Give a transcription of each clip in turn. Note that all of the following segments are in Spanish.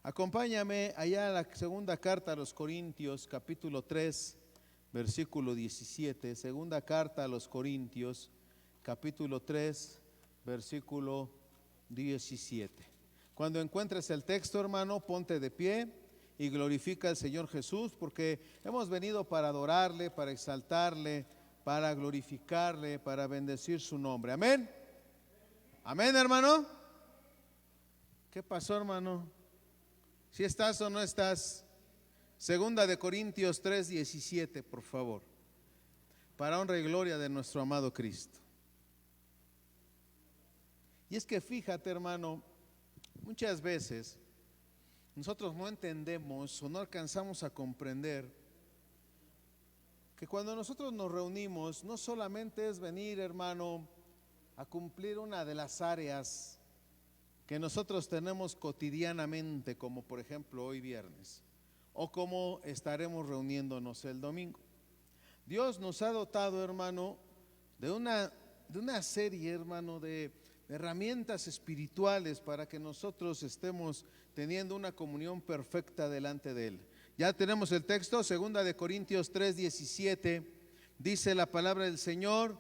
Acompáñame allá a la segunda carta a los Corintios, capítulo 3, versículo 17. Segunda carta a los Corintios, capítulo 3, versículo 17. Cuando encuentres el texto, hermano, ponte de pie y glorifica al Señor Jesús, porque hemos venido para adorarle, para exaltarle, para glorificarle, para bendecir su nombre. Amén. Amén, hermano. ¿Qué pasó, hermano? ¿Si estás o no estás? Segunda de Corintios 3, 17, por favor, para honra y gloria de nuestro amado Cristo. Y es que fíjate, hermano, muchas veces nosotros no entendemos o no alcanzamos a comprender que cuando nosotros nos reunimos no solamente es venir, hermano, a cumplir una de las áreas que nosotros tenemos cotidianamente, como por ejemplo hoy viernes, o como estaremos reuniéndonos el domingo. Dios nos ha dotado, hermano, de una serie, hermano, de herramientas espirituales para que nosotros estemos teniendo una comunión perfecta delante de Él. Ya tenemos el texto, segunda de Corintios 3, 17, dice la palabra del Señor,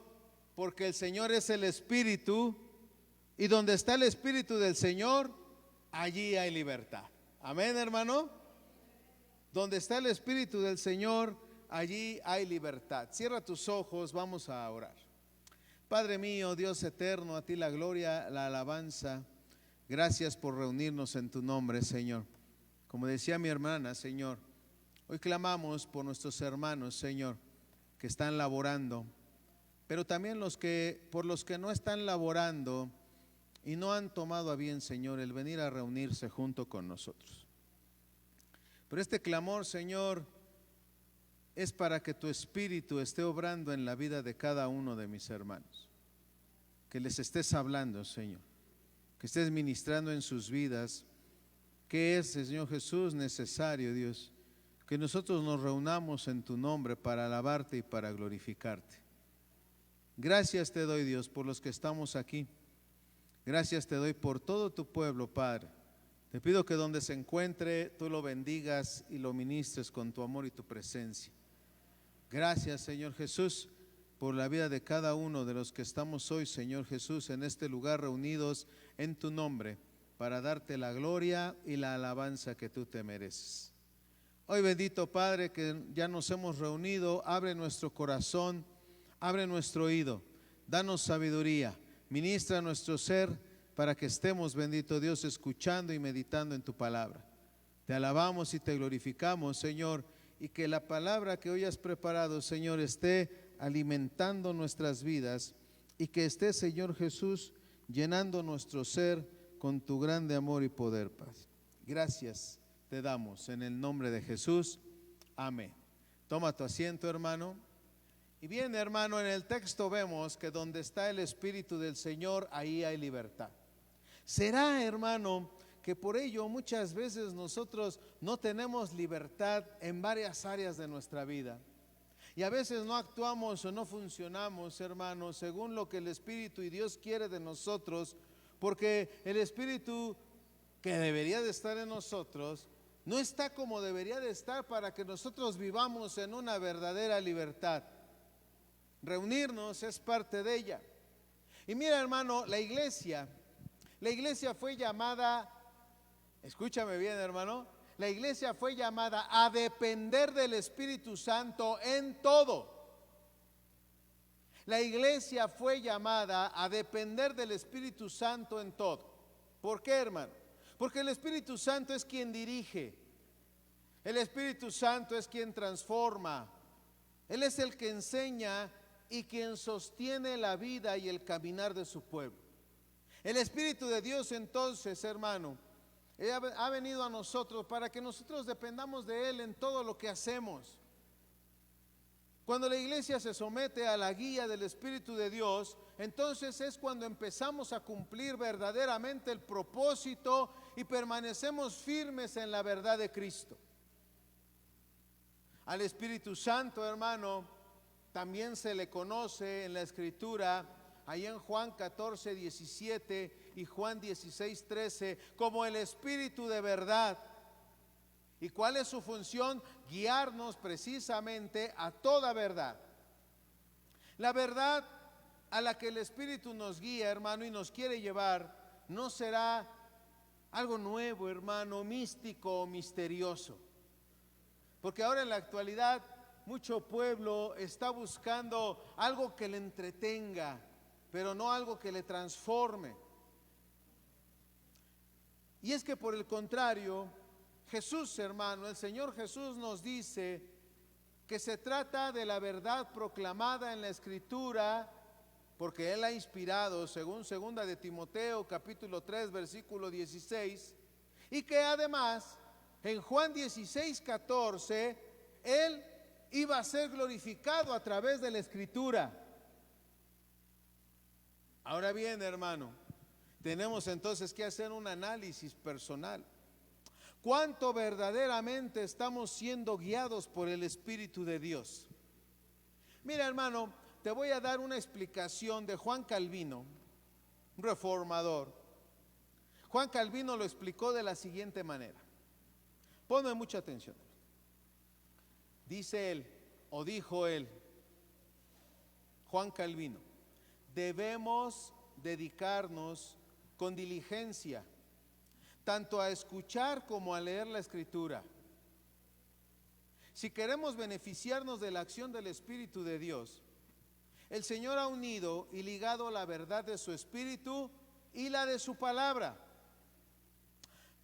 porque el Señor es el Espíritu, y donde está el Espíritu del Señor, allí hay libertad. Amén, hermano. Donde está el Espíritu del Señor, allí hay libertad. Cierra tus ojos, vamos a orar. Padre mío, Dios eterno, a ti la gloria, la alabanza. Gracias por reunirnos en tu nombre, Señor. Como decía mi hermana, Señor, hoy clamamos por nuestros hermanos, Señor, que están laborando, pero también por los que no están laborando y no han tomado a bien, Señor, el venir a reunirse junto con nosotros. Pero este clamor, Señor, es para que tu Espíritu esté obrando en la vida de cada uno de mis hermanos. Que les estés hablando, Señor, que estés ministrando en sus vidas. Que es, Señor Jesús, necesario, Dios, que nosotros nos reunamos en tu nombre para alabarte y para glorificarte. Gracias te doy, Dios, por los que estamos aquí. Gracias te doy por todo tu pueblo, Padre. Te pido que donde se encuentre, tú lo bendigas y lo ministres con tu amor y tu presencia. Gracias, Señor Jesús, por la vida de cada uno de los que estamos hoy, Señor Jesús, en este lugar reunidos en tu nombre, para darte la gloria y la alabanza que tú te mereces. Hoy, bendito Padre, que ya nos hemos reunido, abre nuestro corazón, abre nuestro oído, danos sabiduría, ministra nuestro ser para que estemos, bendito Dios, escuchando y meditando en tu palabra. Te alabamos y te glorificamos, Señor, y que la palabra que hoy has preparado, Señor, esté alimentando nuestras vidas y que esté, Señor Jesús, llenando nuestro ser con tu grande amor y poder, Paz. Gracias te damos en el nombre de Jesús. Amén. Toma tu asiento, hermano. Y bien, hermano, en el texto vemos que donde está el Espíritu del Señor, ahí hay libertad. ¿Será, hermano, que por ello muchas veces nosotros no tenemos libertad en varias áreas de nuestra vida? Y a veces no actuamos o no funcionamos, hermano, según lo que el Espíritu y Dios quiere de nosotros, porque el Espíritu que debería de estar en nosotros no está como debería de estar para que nosotros vivamos en una verdadera libertad. Reunirnos es parte de ella. Y mira, hermano, la iglesia fue llamada, escúchame bien, hermano, la iglesia fue llamada a depender del Espíritu Santo en todo. La iglesia fue llamada a depender del Espíritu Santo en todo. ¿Por qué, hermano? Porque el Espíritu Santo es quien dirige. El Espíritu Santo es quien transforma. Él es el que enseña y quien sostiene la vida y el caminar de su pueblo. El Espíritu de Dios, entonces, hermano, ha venido a nosotros para que nosotros dependamos de Él en todo lo que hacemos. Cuando la iglesia se somete a la guía del Espíritu de Dios, entonces es cuando empezamos a cumplir verdaderamente el propósito y permanecemos firmes en la verdad de Cristo. Al Espíritu Santo, hermano, también se le conoce en la Escritura, ahí en Juan 14, 17, y Juan 16:13 como el Espíritu de verdad. ¿Y cuál es su función? Guiarnos precisamente a toda verdad. La verdad a la que el Espíritu nos guía, hermano, y nos quiere llevar, no será algo nuevo, hermano, místico o misterioso. Porque ahora en la actualidad mucho pueblo está buscando algo que le entretenga, pero no algo que le transforme. Y es que por el contrario, Jesús, hermano, el Señor Jesús nos dice que se trata de la verdad proclamada en la Escritura, porque Él ha inspirado, según 2 de Timoteo, capítulo 3, versículo 16, y que además en Juan 16:14, Él iba a ser glorificado a través de la Escritura. Ahora bien, hermano, tenemos entonces que hacer un análisis personal. ¿Cuánto verdaderamente estamos siendo guiados por el Espíritu de Dios? Mira, hermano, te voy a dar una explicación de Juan Calvino, un reformador. Juan Calvino lo explicó de la siguiente manera. Ponme mucha atención. Dice él, o dijo él, Juan Calvino, debemos dedicarnos con diligencia tanto a escuchar como a leer la Escritura. Si queremos beneficiarnos de la acción del Espíritu de Dios, el Señor ha unido y ligado la verdad de su Espíritu y la de su palabra.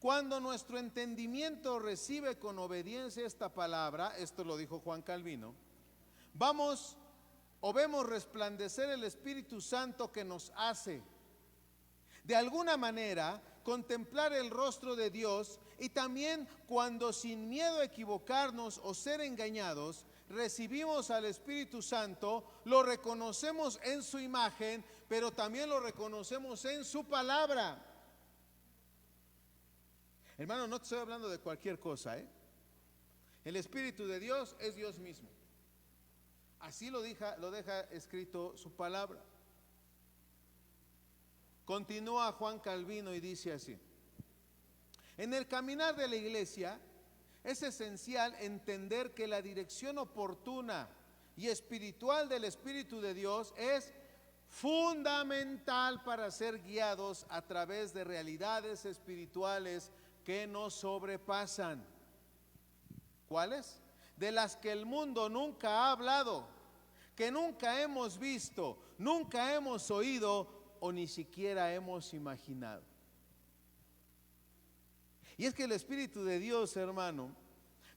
Cuando nuestro entendimiento recibe con obediencia esta palabra, esto lo dijo Juan Calvino, vamos o vemos resplandecer el Espíritu Santo que nos hace, de alguna manera, contemplar el rostro de Dios, y también cuando sin miedo a equivocarnos o ser engañados, recibimos al Espíritu Santo, lo reconocemos en su imagen, pero también lo reconocemos en su palabra. Hermano, no te estoy hablando de cualquier cosa, ¿eh? El Espíritu de Dios es Dios mismo. Así lo deja escrito su palabra. Continúa Juan Calvino y dice así: en el caminar de la iglesia es esencial entender que la dirección oportuna y espiritual del Espíritu de Dios es fundamental para ser guiados a través de realidades espirituales que nos sobrepasan. ¿Cuáles? De las que el mundo nunca ha hablado, que nunca hemos visto, nunca hemos oído o ni siquiera hemos imaginado. Y es que el Espíritu de Dios, hermano,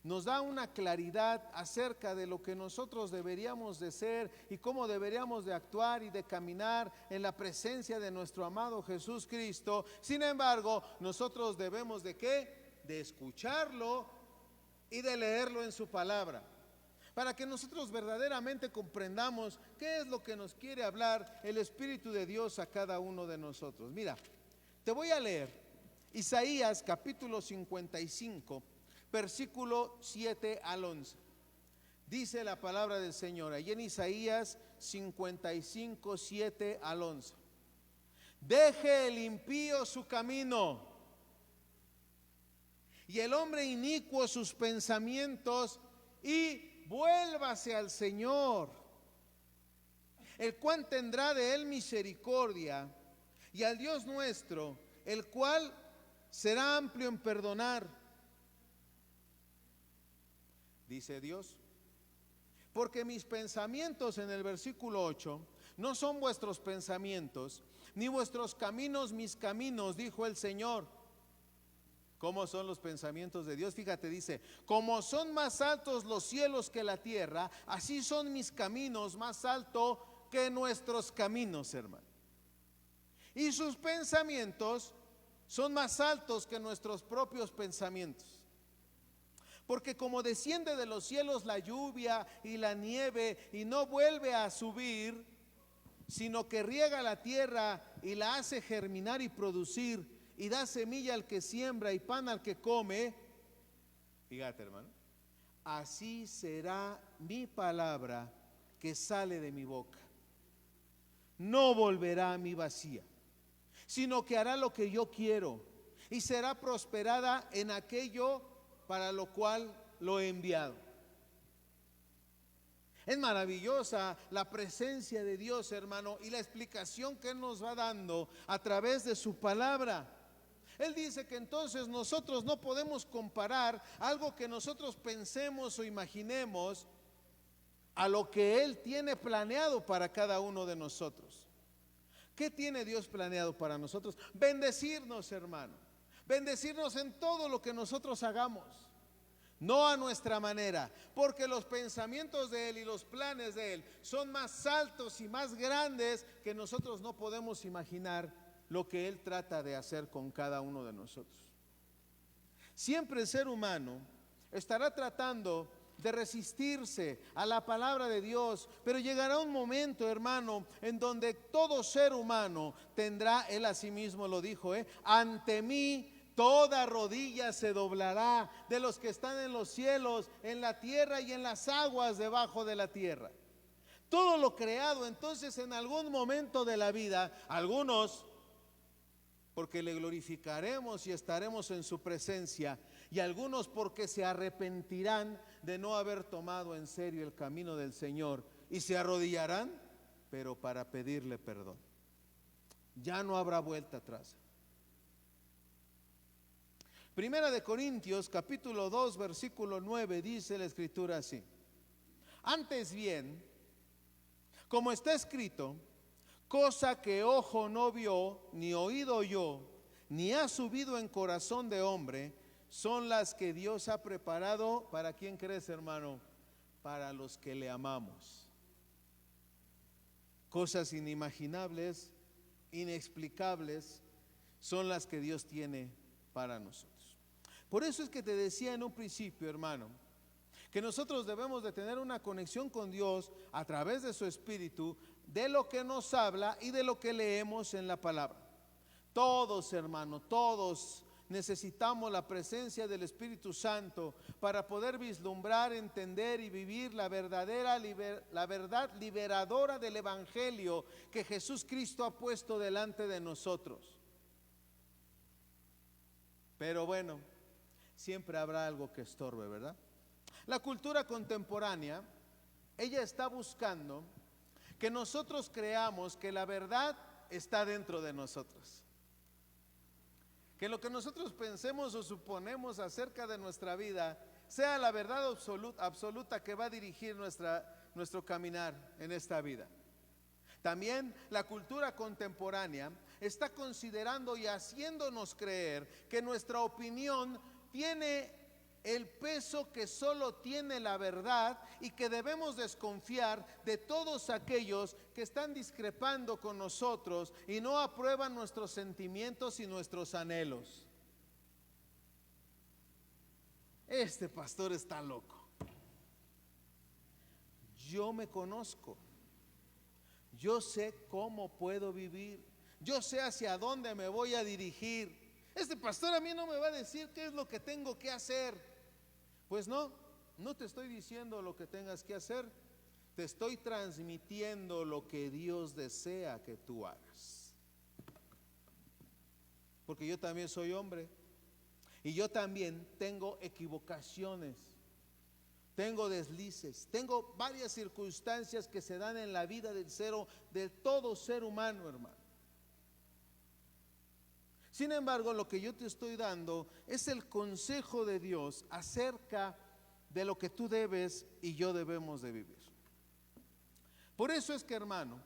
nos da una claridad acerca de lo que nosotros deberíamos de ser y cómo deberíamos de actuar y de caminar en la presencia de nuestro amado Jesús Cristo. Sin embargo, nosotros debemos de ¿qué? De escucharlo y de leerlo en su palabra, para que nosotros verdaderamente comprendamos qué es lo que nos quiere hablar el Espíritu de Dios a cada uno de nosotros. Mira, te voy a leer Isaías capítulo 55, versículo 7 al 11. Dice la palabra del Señor, allí en Isaías 55, 7 al 11. Deje el impío su camino y el hombre inicuo sus pensamientos, y vuélvase al Señor, el cual tendrá de él misericordia, y al Dios nuestro, el cual será amplio en perdonar. Dice Dios, porque mis pensamientos, en el versículo 8, no son vuestros pensamientos, ni vuestros caminos mis caminos, dijo el Señor. ¿Cómo son los pensamientos de Dios? Fíjate, dice, como son más altos los cielos que la tierra, así son mis caminos más altos que nuestros caminos, hermano. Y sus pensamientos son más altos que nuestros propios pensamientos. Porque como desciende de los cielos la lluvia y la nieve y no vuelve a subir, sino que riega la tierra y la hace germinar y producir, y da semilla al que siembra y pan al que come, fíjate, hermano, así será mi palabra que sale de mi boca. No volverá a mí vacía, sino que hará lo que yo quiero y será prosperada en aquello para lo cual lo he enviado. Es maravillosa la presencia de Dios, hermano, y la explicación que Él nos va dando a través de su palabra. Él dice que entonces nosotros no podemos comparar algo que nosotros pensemos o imaginemos a lo que Él tiene planeado para cada uno de nosotros. ¿Qué tiene Dios planeado para nosotros? Bendecirnos, hermano. Bendecirnos en todo lo que nosotros hagamos. No a nuestra manera, porque los pensamientos de Él y los planes de Él son más altos y más grandes que nosotros no podemos imaginar lo que Él trata de hacer con cada uno de nosotros. Siempre el ser humano estará tratando de resistirse a la palabra de Dios, pero llegará un momento, hermano, en donde todo ser humano tendrá, Él asimismo lo dijo, ante mí toda rodilla se doblará, de los que están en los cielos, en la tierra y en las aguas debajo de la tierra. Todo lo creado, entonces en algún momento de la vida, algunos porque le glorificaremos y estaremos en su presencia, y algunos porque se arrepentirán de no haber tomado en serio el camino del Señor y se arrodillarán, pero para pedirle perdón. Ya no habrá vuelta atrás. Primera de Corintios capítulo 2 versículo 9 dice la escritura así: antes bien, como está escrito, cosa que ojo no vio, ni oído oyó, ni ha subido en corazón de hombre, son las que Dios ha preparado. ¿Para quién crees, hermano? Para los que le amamos. Cosas inimaginables, inexplicables, son las que Dios tiene para nosotros. Por eso es que te decía en un principio, hermano, que nosotros debemos de tener una conexión con Dios a través de su Espíritu, de lo que nos habla y de lo que leemos en la palabra. Todos, hermano, todos necesitamos la presencia del Espíritu Santo para poder vislumbrar, entender y vivir la verdad liberadora del Evangelio que Jesús Cristo ha puesto delante de nosotros. Pero bueno, siempre habrá algo que estorbe, ¿verdad? La cultura contemporánea, ella está buscando que nosotros creamos que la verdad está dentro de nosotros. Que lo que nosotros pensemos o suponemos acerca de nuestra vida sea la verdad absoluta que va a dirigir nuestro caminar en esta vida. También la cultura contemporánea está considerando y haciéndonos creer que nuestra opinión tiene el peso que solo tiene la verdad y que debemos desconfiar de todos aquellos que están discrepando con nosotros y no aprueban nuestros sentimientos y nuestros anhelos. Este pastor está loco. Yo me conozco. Yo sé cómo puedo vivir. Yo sé hacia dónde me voy a dirigir. Este pastor a mí no me va a decir qué es lo que tengo que hacer. Pues no te estoy diciendo lo que tengas que hacer. Te estoy transmitiendo lo que Dios desea que tú hagas. Porque yo también soy hombre. Y yo también tengo equivocaciones. Tengo deslices. Tengo varias circunstancias que se dan en la vida de todo ser humano, hermano. Sin embargo, lo que yo te estoy dando es el consejo de Dios acerca de lo que tú debes y yo debemos de vivir. Por eso es que, hermano,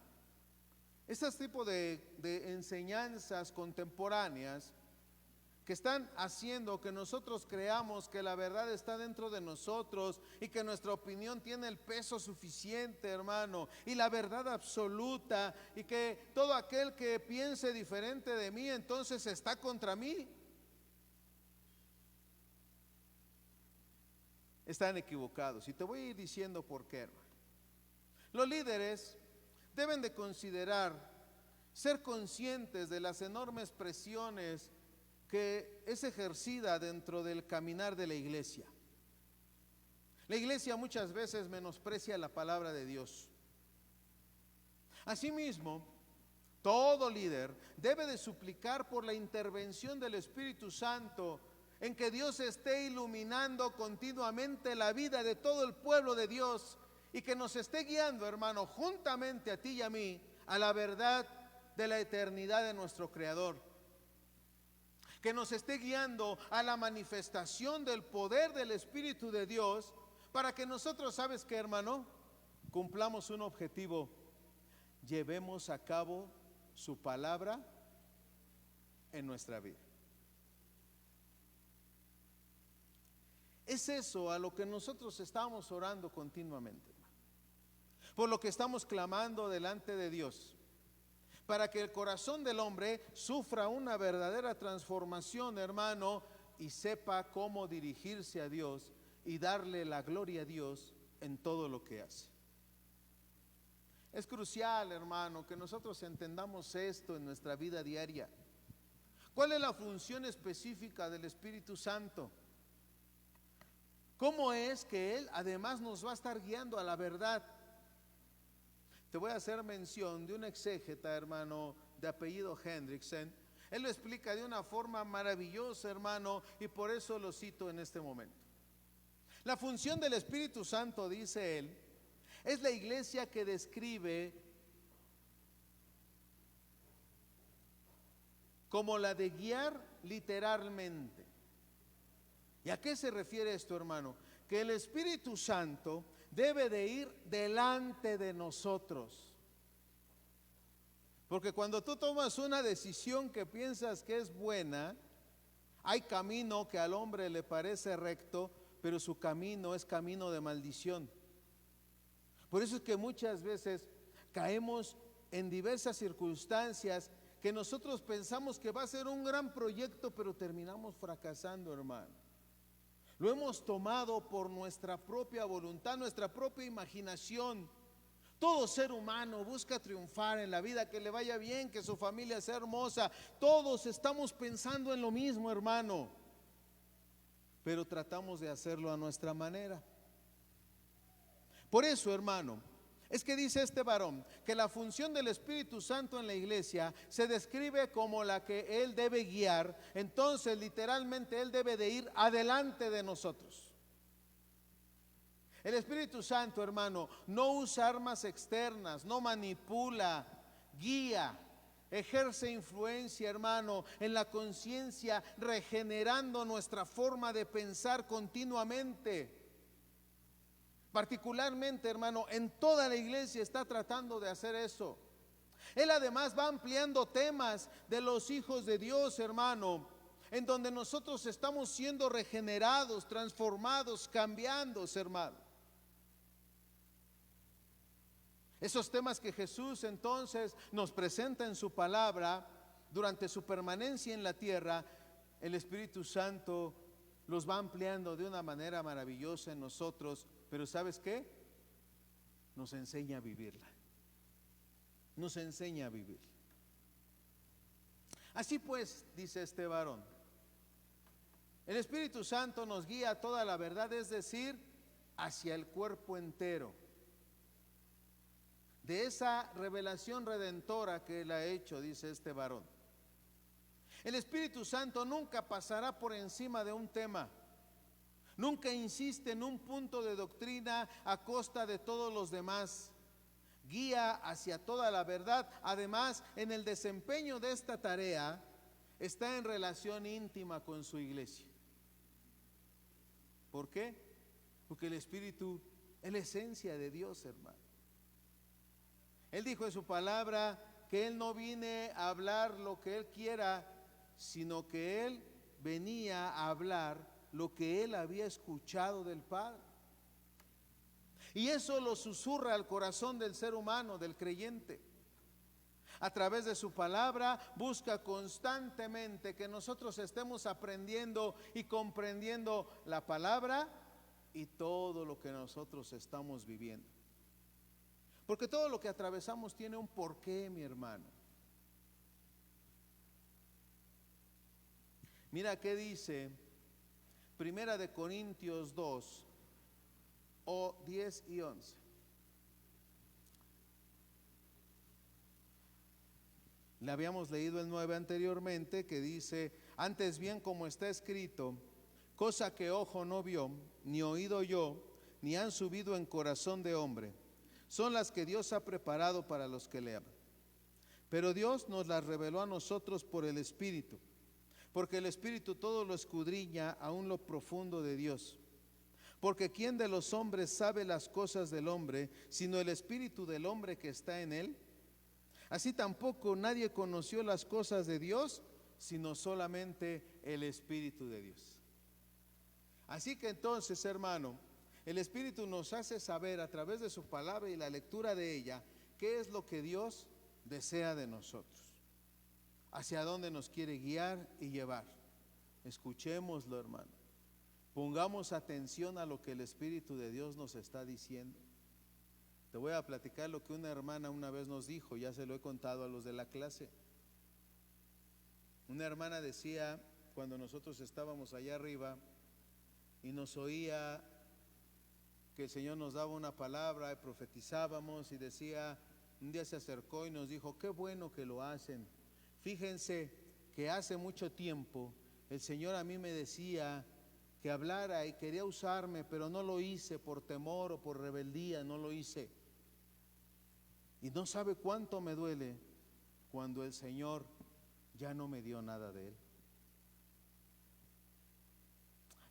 este tipo de enseñanzas contemporáneas que están haciendo que nosotros creamos que la verdad está dentro de nosotros y que nuestra opinión tiene el peso suficiente, hermano, y la verdad absoluta, y que todo aquel que piense diferente de mí entonces está contra mí. Están equivocados y te voy a ir diciendo por qué, hermano. Los líderes deben de considerar, ser conscientes de las enormes presiones que es ejercida dentro del caminar de la iglesia. La iglesia muchas veces menosprecia la palabra de Dios. Asimismo, Todo líder debe de suplicar por la intervención del Espíritu Santo, en que Dios esté iluminando continuamente la vida de todo el pueblo de Dios y que nos esté guiando, hermano, juntamente a ti y a mí, a la verdad de la eternidad de nuestro Creador. Que nos esté guiando a la manifestación del poder del Espíritu de Dios, para que nosotros, ¿sabes qué, hermano? Cumplamos un objetivo: llevemos a cabo su palabra en nuestra vida. Es eso a lo que nosotros estamos orando continuamente, hermano. Por lo que estamos clamando delante de Dios, para que el corazón del hombre sufra una verdadera transformación, hermano, y sepa cómo dirigirse a Dios y darle la gloria a Dios en todo lo que hace. Es crucial, hermano, que nosotros entendamos esto en nuestra vida diaria. ¿Cuál es la función específica del Espíritu Santo? ¿Cómo es que Él además nos va a estar guiando a la verdad? Te voy a hacer mención de un exégeta, hermano, de apellido Hendrickson. Él lo explica de una forma maravillosa, hermano, y por eso lo cito en este momento. La función del Espíritu Santo, dice él, es la iglesia que describe como la de guiar literalmente. ¿Y a qué se refiere esto, hermano? Que el Espíritu Santo debe de ir delante de nosotros. Porque cuando tú tomas una decisión que piensas que es buena, hay camino que al hombre le parece recto, pero su camino es camino de maldición. Por eso es que muchas veces caemos en diversas circunstancias que nosotros pensamos que va a ser un gran proyecto, pero terminamos fracasando, hermano. Lo hemos tomado por nuestra propia voluntad, nuestra propia imaginación. Todo ser humano busca triunfar en la vida, que le vaya bien, que su familia sea hermosa. Todos estamos pensando en lo mismo, hermano, pero tratamos de hacerlo a nuestra manera. Por eso, hermano, es que dice este varón que la función del Espíritu Santo en la iglesia se describe como la que Él debe guiar. Entonces, literalmente, Él debe de ir adelante de nosotros. El Espíritu Santo, hermano, no usa armas externas, no manipula, guía, ejerce influencia, hermano, en la conciencia, regenerando nuestra forma de pensar continuamente. Particularmente, hermano, en toda la iglesia está tratando de hacer eso. Él además va ampliando temas de los hijos de Dios, hermano, en donde nosotros estamos siendo regenerados, transformados, cambiando, hermano. Esos temas que Jesús entonces nos presenta en su palabra durante su permanencia en la tierra, el Espíritu Santo los va ampliando de una manera maravillosa en nosotros. Pero ¿sabes qué? Nos enseña a vivirla. Nos enseña a vivir. Así pues, dice este varón, el Espíritu Santo nos guía a toda la verdad, es decir, hacia el cuerpo entero. De esa revelación redentora que Él ha hecho, dice este varón. El Espíritu Santo nunca pasará por encima de un tema. Nunca insiste en un punto de doctrina a costa de todos los demás. Guía hacia toda la verdad. Además, en el desempeño de esta tarea, está en relación íntima con su iglesia. ¿Por qué? Porque el Espíritu es la esencia de Dios, hermano. Él dijo en su palabra que Él no viene a hablar lo que Él quiera, sino que Él venía a hablar lo que Él había escuchado del Padre. Y eso lo susurra al corazón del ser humano, del creyente. A través de su palabra busca constantemente que nosotros estemos aprendiendo y comprendiendo la palabra y todo lo que nosotros estamos viviendo. Porque todo lo que atravesamos tiene un porqué, mi hermano. Mira qué dice Primera de Corintios 2, 10 y 11. Le habíamos leído el 9 anteriormente, que dice: antes bien, como está escrito, cosa que ojo no vio, ni oído oyó, ni han subido en corazón de hombre, son las que Dios ha preparado para los que le aman. Pero Dios nos las reveló a nosotros por el Espíritu, porque el Espíritu todo lo escudriña, aún lo profundo de Dios. Porque ¿quién de los hombres sabe las cosas del hombre, sino el espíritu del hombre que está en él? Así tampoco nadie conoció las cosas de Dios, sino solamente el Espíritu de Dios. Así que entonces, hermano, el Espíritu nos hace saber a través de su palabra y la lectura de ella qué es lo que Dios desea de nosotros, hacia dónde nos quiere guiar y llevar. Escuchémoslo, hermano. Pongamos atención a lo que el Espíritu de Dios nos está diciendo. Te voy a platicar lo que una hermana una vez nos dijo, ya se lo he contado a los de la clase. Una hermana decía, cuando nosotros estábamos allá arriba y nos oía que el Señor nos daba una palabra y profetizábamos, y decía, un día se acercó y nos dijo: qué bueno que lo hacen. Fíjense que hace mucho tiempo el Señor a mí me decía que hablara y quería usarme, pero no lo hice por temor o por rebeldía, no lo hice. Y no sabe cuánto me duele cuando el Señor ya no me dio nada de Él.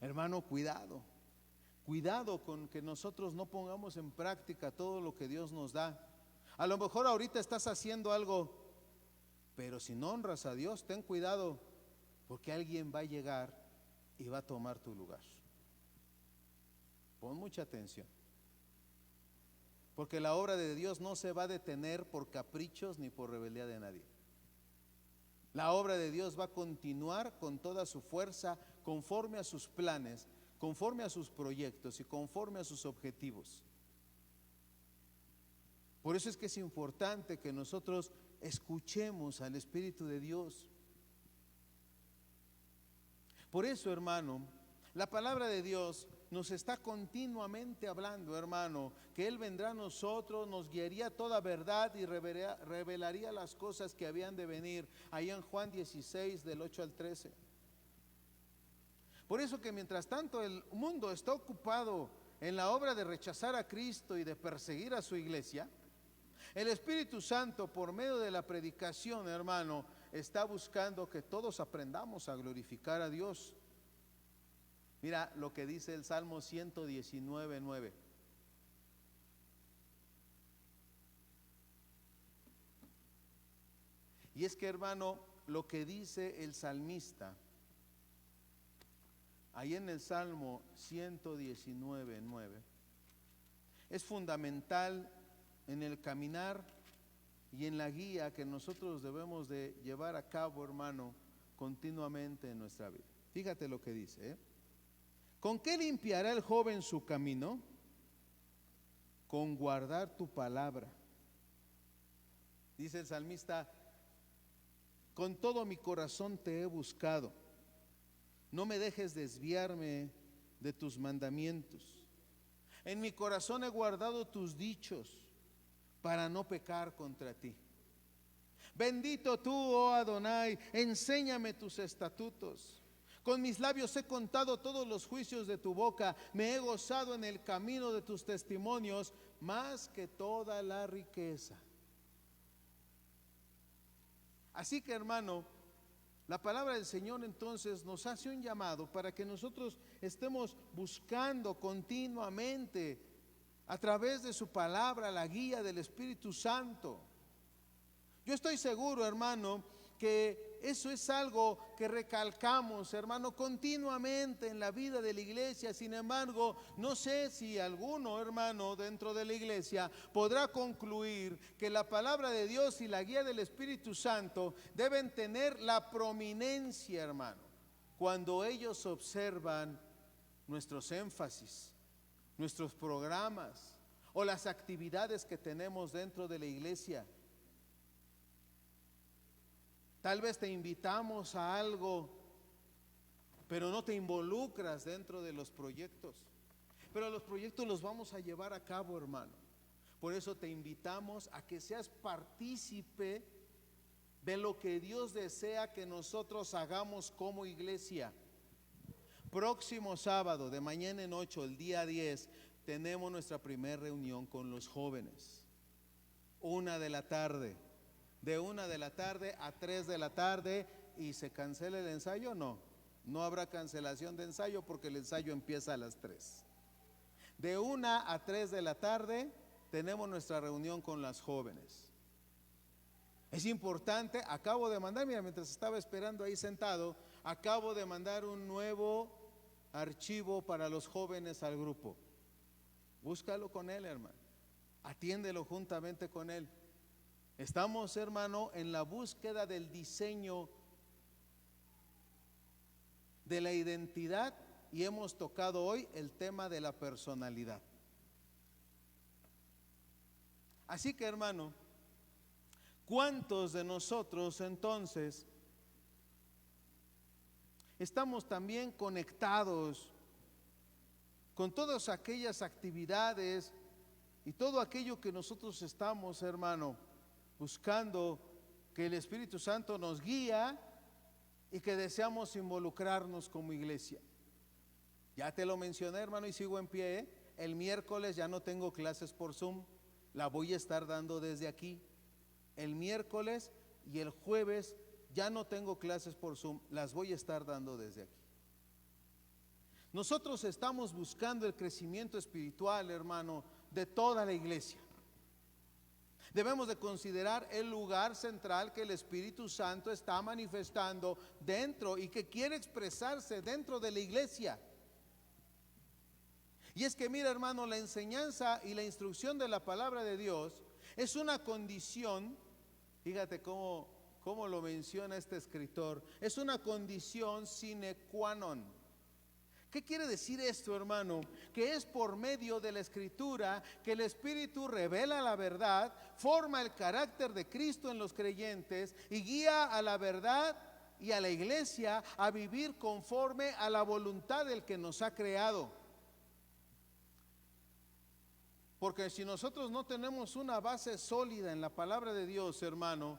Hermano, cuidado, cuidado con que nosotros no pongamos en práctica todo lo que Dios nos da. A lo mejor ahorita estás haciendo algo, pero si no honras a Dios, ten cuidado, porque alguien va a llegar y va a tomar tu lugar. Pon mucha atención, porque la obra de Dios no se va a detener por caprichos ni por rebeldía de nadie. La obra de Dios va a continuar con toda su fuerza, conforme a sus planes, conforme a sus proyectos y conforme a sus objetivos. Por eso es que es importante que nosotros escuchemos al Espíritu de Dios. Por eso, hermano, la palabra de Dios nos está continuamente hablando, hermano, que Él vendrá a nosotros, nos guiaría a toda verdad y revelaría las cosas que habían de venir. Ahí en Juan 16, del 8 al 13. Por eso que mientras tanto el mundo está ocupado en la obra de rechazar a Cristo y de perseguir a su iglesia, el Espíritu Santo, por medio de la predicación, hermano, está buscando que todos aprendamos a glorificar a Dios. Mira lo que dice el Salmo 119, 9. Y es que, hermano, lo que dice el salmista, ahí en el Salmo 119, 9, es fundamental en el caminar y en la guía que nosotros debemos de llevar a cabo, hermano, continuamente en nuestra vida. Fíjate lo que dice, ¿eh? ¿Con qué limpiará el joven su camino? Con guardar tu palabra. Dice el salmista: con todo mi corazón te he buscado, no me dejes desviarme de tus mandamientos. En mi corazón he guardado tus dichos para no pecar contra ti. Bendito tú, oh Adonai, enséñame tus estatutos. Con mis labios he contado todos los juicios de tu boca, me he gozado en el camino de tus testimonios más que toda la riqueza. Así que, hermano, la palabra del Señor entonces nos hace un llamado para que nosotros estemos buscando continuamente a través de su palabra la guía del Espíritu Santo. Yo estoy seguro, hermano, que eso es algo que recalcamos, hermano, continuamente en la vida de la iglesia. Sin embargo, no sé si alguno, hermano, dentro de la iglesia podrá concluir que la palabra de Dios y la guía del Espíritu Santo deben tener la prominencia, hermano, cuando ellos observan nuestros énfasis, nuestros programas o las actividades que tenemos dentro de la iglesia. Tal vez te invitamos a algo, pero no te involucras dentro de los proyectos. Pero los proyectos los vamos a llevar a cabo, hermano. Por eso te invitamos a que seas partícipe de lo que Dios desea que nosotros hagamos como iglesia. Próximo sábado, de mañana en 8, el día 10, tenemos nuestra primera reunión con los jóvenes. 1 de la tarde. De 1 de la tarde a 3 de la tarde. ¿Y se cancela el ensayo? No, no habrá cancelación de ensayo porque el ensayo empieza a las 3. De 1 a 3 de la tarde tenemos nuestra reunión con las jóvenes. Es importante, acabo de mandar, mira, mientras estaba esperando ahí sentado, acabo de mandar un nuevo archivo para los jóvenes al grupo. Búscalo con él, hermano. Atiéndelo juntamente con él. Estamos, hermano, en la búsqueda del diseño de la identidad y hemos tocado hoy el tema de la personalidad. Así que, hermano, ¿cuántos de nosotros entonces estamos también conectados con todas aquellas actividades y todo aquello que nosotros estamos, hermano, buscando que el Espíritu Santo nos guía y que deseamos involucrarnos como iglesia? Ya te lo mencioné, hermano, y sigo en pie, ¿eh? El miércoles ya no tengo clases por Zoom, la voy a estar dando desde aquí. El miércoles y el jueves ya no tengo clases por Zoom, las voy a estar dando desde aquí. Nosotros estamos buscando el crecimiento espiritual, hermano, de toda la iglesia. Debemos de considerar el lugar central que el Espíritu Santo está manifestando dentro y que quiere expresarse dentro de la iglesia. Y es que mira, hermano, la enseñanza y la instrucción de la palabra de Dios es una condición, fíjate cómo lo menciona este escritor, es una condición sine qua non. ¿Qué quiere decir esto, hermano? Que es por medio de la Escritura que el Espíritu revela la verdad, forma el carácter de Cristo en los creyentes y guía a la verdad y a la iglesia a vivir conforme a la voluntad del que nos ha creado. Porque si nosotros no tenemos una base sólida en la palabra de Dios, hermano,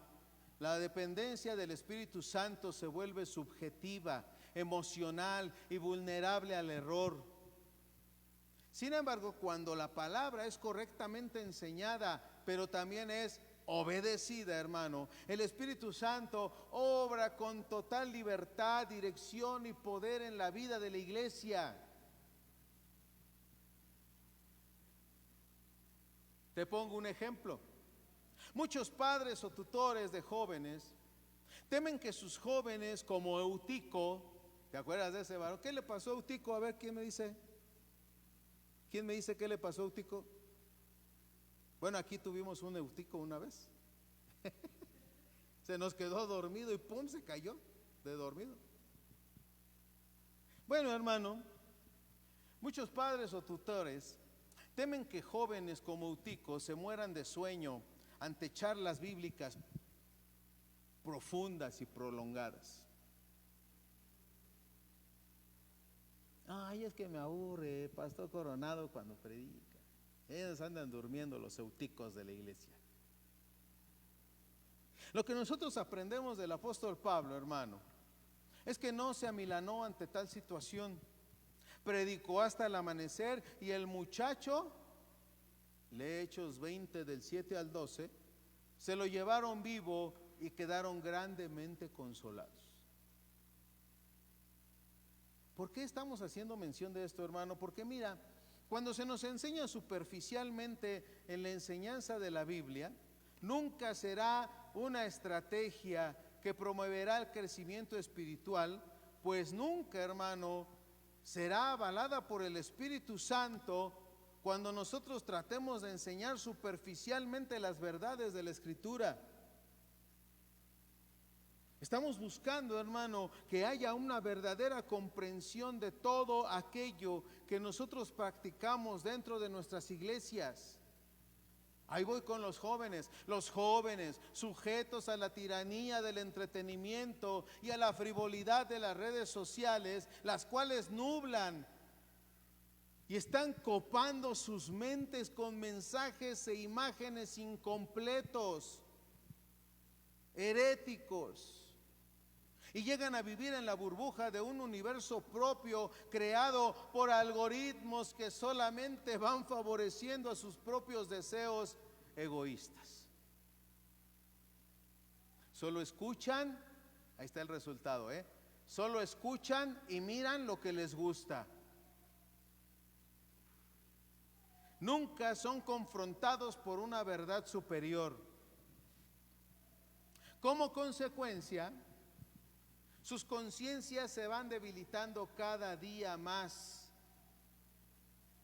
la dependencia del Espíritu Santo se vuelve subjetiva, emocional y vulnerable al error. Sin embargo, cuando la palabra es correctamente enseñada, pero también es obedecida, hermano, el Espíritu Santo obra con total libertad, dirección y poder en la vida de la iglesia. Te pongo un ejemplo. Muchos padres o tutores de jóvenes temen que sus jóvenes, como Eutico, ¿te acuerdas de ese varón? ¿Qué le pasó a Eutico? A ver, ¿quién me dice? ¿Quién me dice qué le pasó a Eutico? Bueno, aquí tuvimos un Eutico una vez. Se nos quedó dormido y pum, se cayó de dormido. Bueno, hermano, muchos padres o tutores temen que jóvenes como Eutico se mueran de sueño ante charlas bíblicas profundas y prolongadas. Ay, es que me aburre, Pastor Coronado, cuando predica. Ellos andan durmiendo, los euticos de la iglesia. Lo que nosotros aprendemos del apóstol Pablo, hermano, es que no se amilanó ante tal situación. Predicó hasta el amanecer y el muchacho, lee Hechos 20 del 7 al 12, se lo llevaron vivo y quedaron grandemente consolados. ¿Por qué estamos haciendo mención de esto, hermano? Porque mira, cuando se nos enseña superficialmente en la enseñanza de la Biblia, nunca será una estrategia que promoverá el crecimiento espiritual, pues nunca, hermano, será avalada por el Espíritu Santo cuando nosotros tratemos de enseñar superficialmente las verdades de la Escritura. Estamos buscando, hermano, que haya una verdadera comprensión de todo aquello que nosotros practicamos dentro de nuestras iglesias. Ahí voy con los jóvenes sujetos a la tiranía del entretenimiento y a la frivolidad de las redes sociales, las cuales nublan y están copando sus mentes con mensajes e imágenes incompletos. heréticos. Y llegan a vivir en la burbuja de un universo propio creado por algoritmos que solamente van favoreciendo a sus propios deseos egoístas. Solo escuchan, ahí está el resultado, solo escuchan y miran lo que les gusta. Nunca son confrontados por una verdad superior. Como consecuencia, sus conciencias se van debilitando cada día más.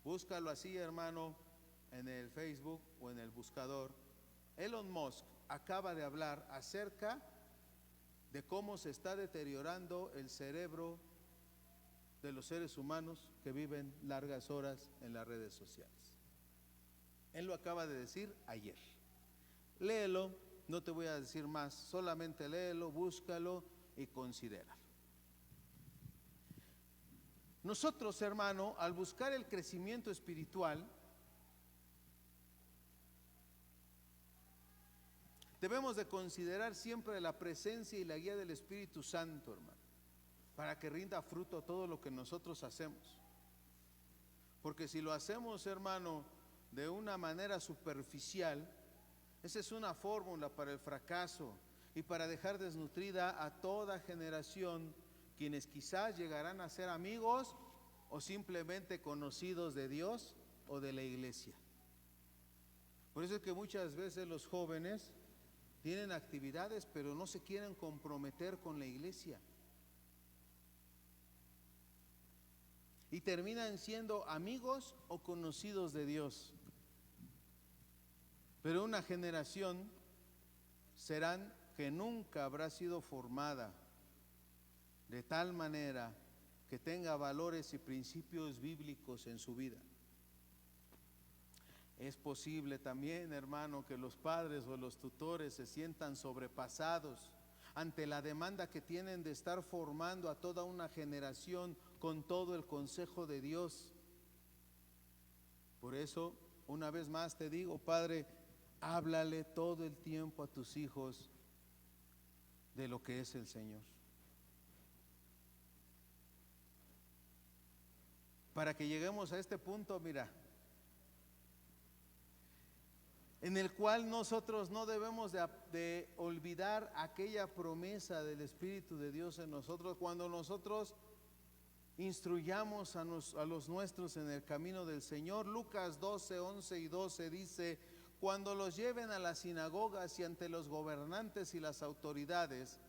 Búscalo así, hermano, en el Facebook o en el buscador. Elon Musk acaba de hablar acerca de cómo se está deteriorando el cerebro de los seres humanos que viven largas horas en las redes sociales. Él lo acaba de decir ayer. Léelo, no te voy a decir más, solamente léelo, búscalo y considéralo. Nosotros, hermano, al buscar el crecimiento espiritual, debemos de considerar siempre la presencia y la guía del Espíritu Santo, hermano, para que rinda fruto todo lo que nosotros hacemos. Porque si lo hacemos, hermano, de una manera superficial, esa es una fórmula para el fracaso y para dejar desnutrida a toda generación, quienes quizás llegarán a ser amigos o simplemente conocidos de Dios o de la iglesia. Por eso es que muchas veces los jóvenes tienen actividades, pero no se quieren comprometer con la iglesia. Y terminan siendo amigos o conocidos de Dios. Pero una generación serán que nunca habrá sido formada de tal manera que tenga valores y principios bíblicos en su vida. Es posible también, hermano, que los padres o los tutores se sientan sobrepasados ante la demanda que tienen de estar formando a toda una generación con todo el consejo de Dios. Por eso, una vez más te digo, Padre, háblale todo el tiempo a tus hijos de lo que es el Señor. Para que lleguemos a este punto, mira, en el cual nosotros no debemos de olvidar aquella promesa del Espíritu de Dios en nosotros, cuando nosotros instruyamos a los nuestros en el camino del Señor. Lucas 12, 11 y 12 dice: cuando los lleven a las sinagogas y ante los gobernantes y las autoridades,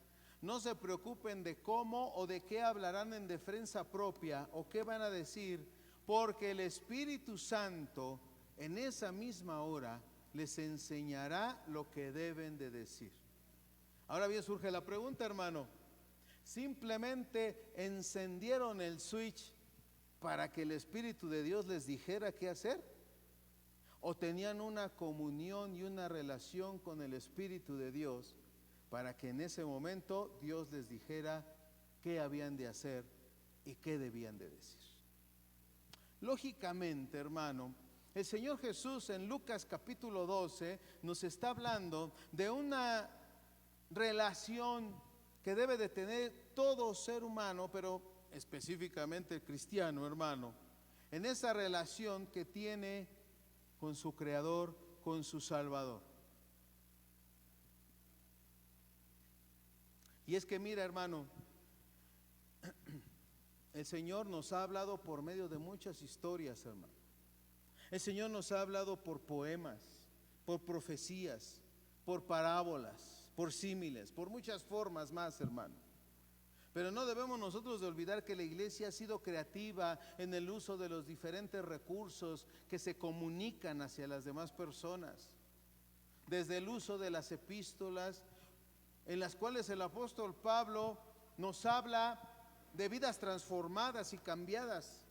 no se preocupen de cómo o de qué hablarán en defensa propia o qué van a decir, porque el Espíritu Santo en esa misma hora les enseñará lo que deben de decir. Ahora bien, surge la pregunta, hermano, ¿simplemente encendieron el switch para que el Espíritu de Dios les dijera qué hacer? ¿O tenían una comunión y una relación con el Espíritu de Dios para que en ese momento Dios les dijera qué habían de hacer y qué debían de decir? Lógicamente, hermano, el Señor Jesús en Lucas capítulo 12 nos está hablando de una relación que debe de tener todo ser humano, pero específicamente el cristiano, hermano, en esa relación que tiene con su Creador, con su Salvador. Y es que mira, hermano, el Señor nos ha hablado por medio de muchas historias, hermano. El Señor nos ha hablado por poemas, por profecías, por parábolas, por símiles, por muchas formas más, hermano. Pero no debemos nosotros de olvidar que la iglesia ha sido creativa en el uso de los diferentes recursos que se comunican hacia las demás personas. Desde el uso de las epístolas, en las cuales el apóstol Pablo nos habla de vidas transformadas y cambiadas,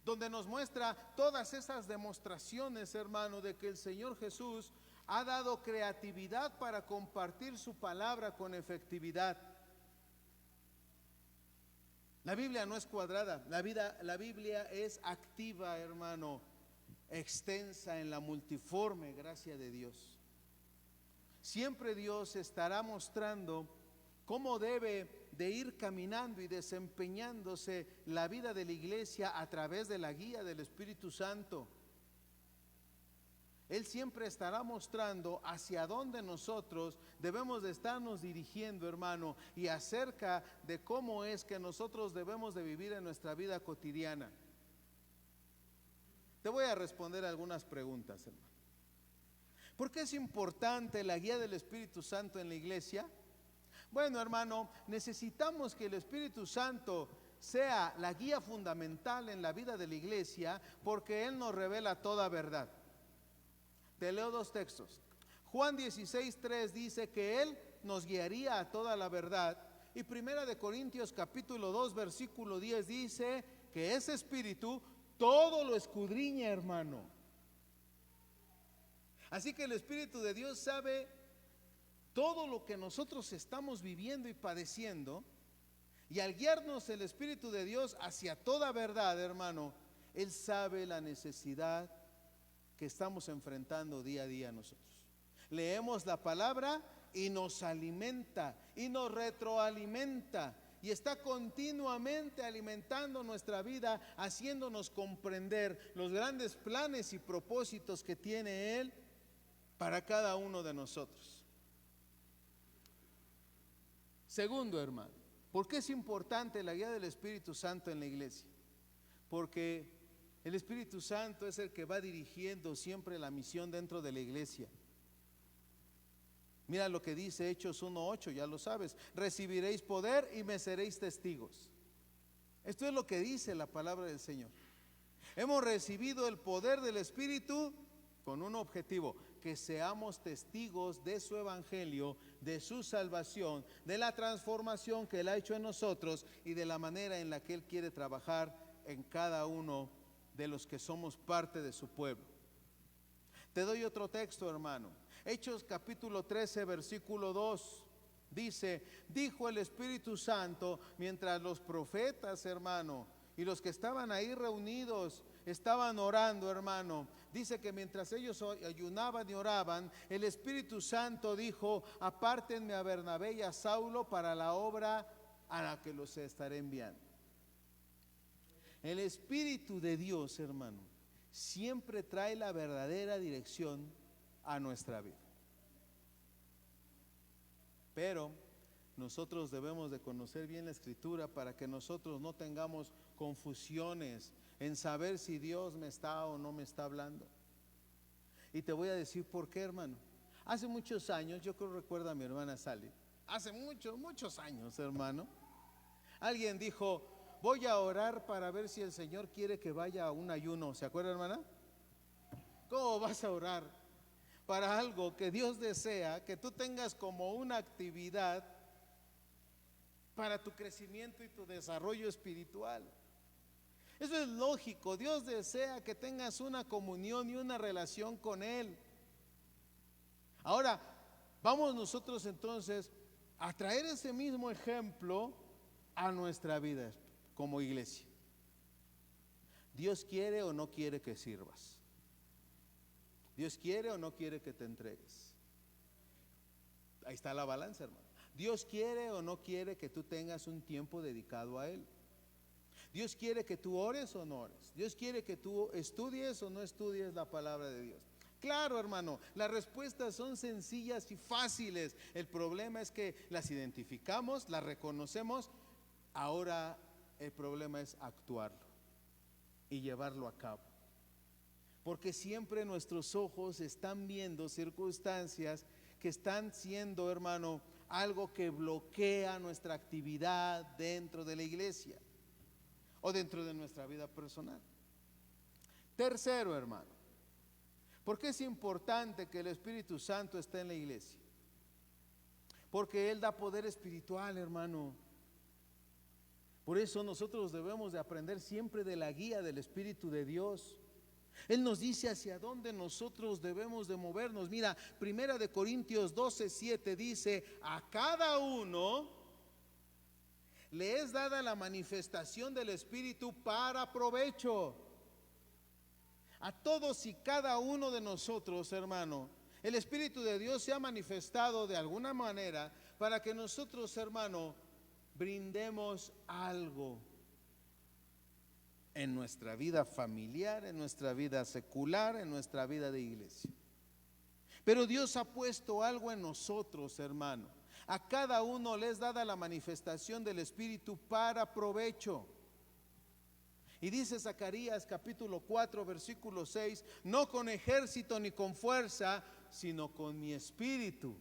donde nos muestra todas esas demostraciones, hermano, de que el Señor Jesús ha dado creatividad para compartir su palabra con efectividad. La Biblia no es cuadrada, la Biblia es activa, hermano, extensa en la multiforme gracia de Dios. Siempre Dios estará mostrando cómo debe de ir caminando y desempeñándose la vida de la iglesia a través de la guía del Espíritu Santo. Él siempre estará mostrando hacia dónde nosotros debemos de estarnos dirigiendo, hermano, y acerca de cómo es que nosotros debemos de vivir en nuestra vida cotidiana. Te voy a responder algunas preguntas, hermano. ¿Por qué es importante la guía del Espíritu Santo en la iglesia? Bueno, hermano, necesitamos que el Espíritu Santo sea la guía fundamental en la vida de la iglesia, porque Él nos revela toda verdad. Te leo dos textos. Juan 16:3 dice que Él nos guiaría a toda la verdad. Y Primera de Corintios capítulo 2 versículo 10 dice que ese Espíritu todo lo escudriña, hermano. Así que el Espíritu de Dios sabe todo lo que nosotros estamos viviendo y padeciendo. Y al guiarnos el Espíritu de Dios hacia toda verdad, hermano, Él sabe la necesidad que estamos enfrentando día a día nosotros. Leemos la palabra y nos alimenta y nos retroalimenta y está continuamente alimentando nuestra vida, haciéndonos comprender los grandes planes y propósitos que tiene Él para cada uno de nosotros. Segundo, hermano, ¿por qué es importante la guía del Espíritu Santo en la iglesia? Porque el Espíritu Santo es el que va dirigiendo siempre la misión dentro de la iglesia. Mira lo que dice Hechos 1:8, ya lo sabes. Recibiréis poder y me seréis testigos. Esto es lo que dice la palabra del Señor. Hemos recibido el poder del Espíritu con un objetivo: que seamos testigos de su evangelio, de su salvación, de la transformación que Él ha hecho en nosotros y de la manera en la que Él quiere trabajar en cada uno de los que somos parte de su pueblo. Te doy otro texto, hermano. Hechos capítulo 13 versículo 2 dice: dijo el Espíritu Santo mientras los profetas, hermano, y los que estaban ahí reunidos estaban orando, hermano. Dice que mientras ellos ayunaban y oraban, el Espíritu Santo dijo: apártenme a Bernabé y a Saulo para la obra a la que los estaré enviando. El Espíritu de Dios, hermano, siempre trae la verdadera dirección a nuestra vida. Pero nosotros debemos de conocer bien la Escritura para que nosotros no tengamos confusiones en saber si Dios me está o no me está hablando. Y te voy a decir por qué, hermano. Hace muchos años, yo creo que recuerda a mi hermana Sally, hace muchos años, hermano, alguien dijo: voy a orar para ver si el Señor quiere que vaya a un ayuno. ¿Se acuerda, hermana? ¿Cómo vas a orar para algo que Dios desea que tú tengas como una actividad para tu crecimiento y tu desarrollo espiritual? Eso es lógico. Dios desea que tengas una comunión y una relación con Él. Ahora, vamos nosotros entonces a traer ese mismo ejemplo a nuestra vida como iglesia. Dios quiere o no quiere que sirvas. Dios quiere o no quiere que te entregues. Ahí está la balanza, hermano. Dios quiere o no quiere que tú tengas un tiempo dedicado a Él. Dios quiere que tú ores o no ores. Dios quiere que tú estudies o no estudies la palabra de Dios. Claro, hermano, las respuestas son sencillas y fáciles. El problema es que las identificamos, las reconocemos. Ahora el problema es actuarlo y llevarlo a cabo. Porque siempre nuestros ojos están viendo circunstancias que están siendo, hermano, algo que bloquea nuestra actividad dentro de la iglesia o dentro de nuestra vida personal. Tercero, hermano, ¿por qué es importante que el Espíritu Santo esté en la iglesia? Porque Él da poder espiritual, hermano. Por eso nosotros debemos de aprender siempre de la guía del Espíritu de Dios. Él nos dice hacia dónde nosotros debemos de movernos. Mira, Primera de Corintios 12:7 dice: a cada uno le es dada la manifestación del Espíritu para provecho. A todos y cada uno de nosotros, hermano, El Espíritu de Dios se ha manifestado de alguna manera para que nosotros, hermano, brindemos algo en nuestra vida familiar, en nuestra vida secular, en nuestra vida de iglesia. Pero Dios ha puesto algo en nosotros, hermano. A cada uno les dada la manifestación del Espíritu para provecho. Y dice Zacarías capítulo 4 versículo 6, no con ejército ni con fuerza, sino con mi espíritu.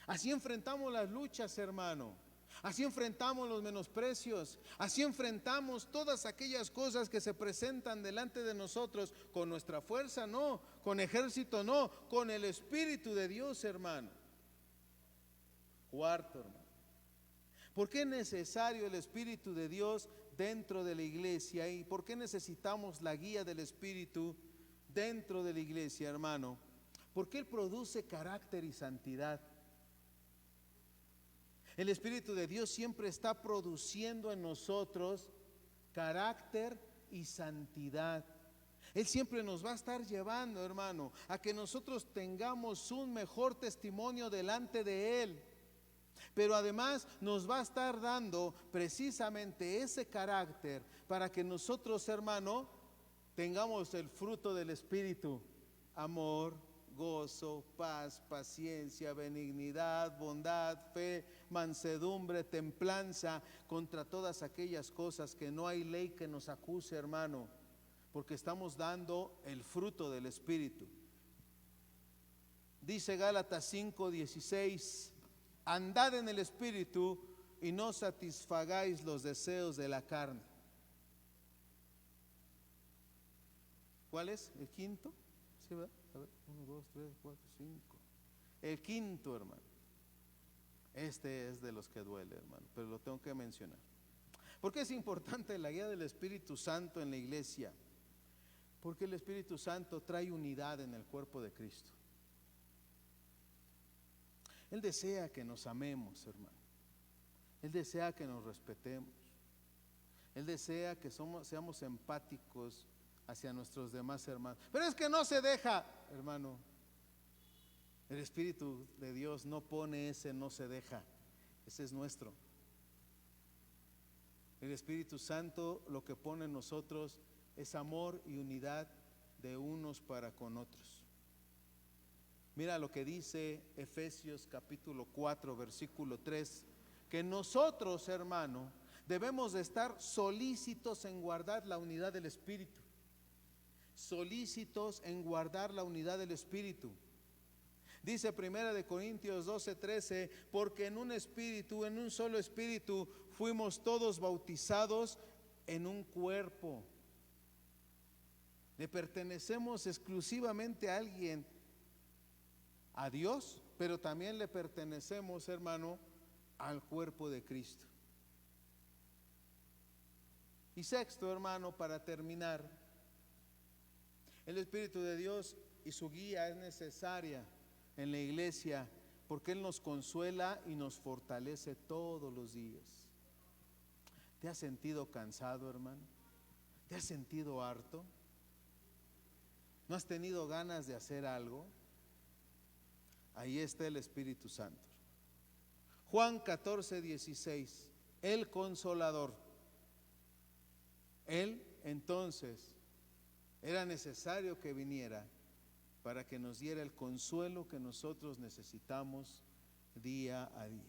Así enfrentamos las luchas, hermano. Así enfrentamos los menosprecios. Así enfrentamos todas aquellas cosas que se presentan delante de nosotros. Con nuestra fuerza no, con ejército no, con el Espíritu de Dios, hermano. Cuarto, hermano, ¿por qué es necesario el Espíritu de Dios dentro de la iglesia? ¿Y por qué necesitamos la guía del Espíritu dentro de la iglesia, hermano? Porque Él produce carácter y santidad. El Espíritu de Dios siempre está produciendo en nosotros carácter y santidad. Él siempre nos va a estar llevando, hermano, a que nosotros tengamos un mejor testimonio delante de Él. Pero además nos va a estar dando precisamente ese carácter para que nosotros, hermano, tengamos el fruto del Espíritu: amor, gozo, paz, paciencia, benignidad, bondad, fe, mansedumbre, templanza. Contra todas aquellas cosas que no hay ley que nos acuse, hermano, porque estamos dando el fruto del Espíritu. Dice Gálatas 5:16, andad en el Espíritu y no satisfagáis los deseos de la carne. ¿Cuál es? ¿El quinto? ¿Sí, verdad? A ver, 1, 2, 3, 4, 5. El quinto, hermano. Este es de los que duele, hermano, pero lo tengo que mencionar. ¿Por qué es importante la guía del Espíritu Santo en la iglesia? Porque el Espíritu Santo trae unidad en el cuerpo de Cristo. Él desea que nos amemos, hermano. Él desea que nos respetemos. Él desea que seamos empáticos hacia nuestros demás hermanos. Pero es que no se deja, hermano. El Espíritu de Dios no pone ese no se deja. Ese es nuestro. El Espíritu Santo lo que pone en nosotros es amor y unidad de unos para con otros. Mira lo que dice Efesios capítulo 4 versículo 3, que nosotros, hermano, debemos de estar solícitos en guardar la unidad del Espíritu. Solícitos en guardar la unidad del Espíritu. Dice 1 Corintios 12:13, porque en un espíritu, en un solo espíritu, fuimos todos bautizados en un cuerpo. Le pertenecemos exclusivamente a alguien, a Dios, pero también le pertenecemos, hermano, al cuerpo de Cristo. Y sexto, hermano, para terminar, el Espíritu de Dios y su guía es necesaria en la iglesia porque Él nos consuela y nos fortalece todos los días. ¿Te has sentido cansado, hermano? ¿Te has sentido harto? ¿No has tenido ganas de hacer algo? Ahí está el Espíritu Santo. Juan 14:16, el Consolador. Él entonces era necesario que viniera para que nos diera el consuelo que nosotros necesitamos día a día.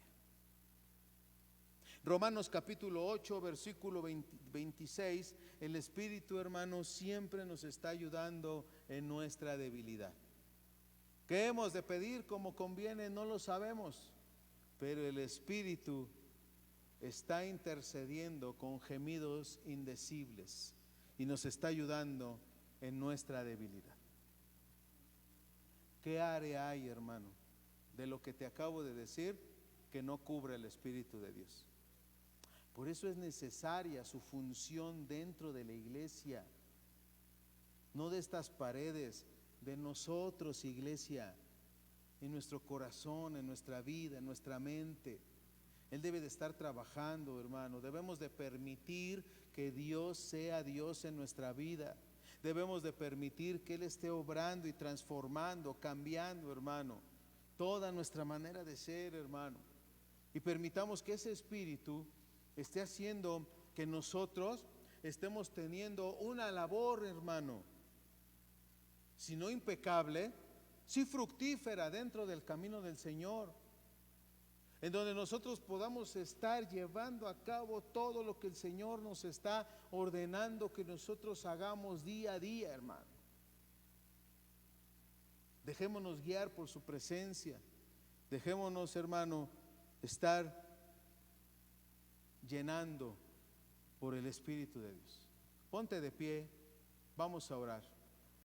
Romanos capítulo 8 versículo 26, el Espíritu, hermano, siempre nos está ayudando en nuestra debilidad. ¿Qué hemos de pedir como conviene? No lo sabemos, pero el Espíritu está intercediendo con gemidos indecibles y nos está ayudando en nuestra debilidad. ¿Qué área hay, hermano, de lo que te acabo de decir que no cubre el Espíritu de Dios? Por eso es necesaria su función dentro de la iglesia, no de estas paredes, de nosotros, iglesia, en nuestro corazón, en nuestra vida, en nuestra mente. Él debe de estar trabajando, hermano. Debemos de permitir que Dios sea Dios en nuestra vida. debemos de permitir que Él esté obrando y transformando, cambiando, hermano, toda nuestra manera de ser, hermano. Y permitamos que ese Espíritu esté haciendo que nosotros estemos teniendo una labor, hermano, si no impecable, si fructífera dentro del camino del Señor, en donde nosotros podamos estar llevando a cabo todo lo que el Señor nos está ordenando que nosotros hagamos día a día, hermano. Dejémonos guiar por su presencia. Dejémonos, hermano, estar llenando por el Espíritu de Dios. Ponte de pie, vamos a orar.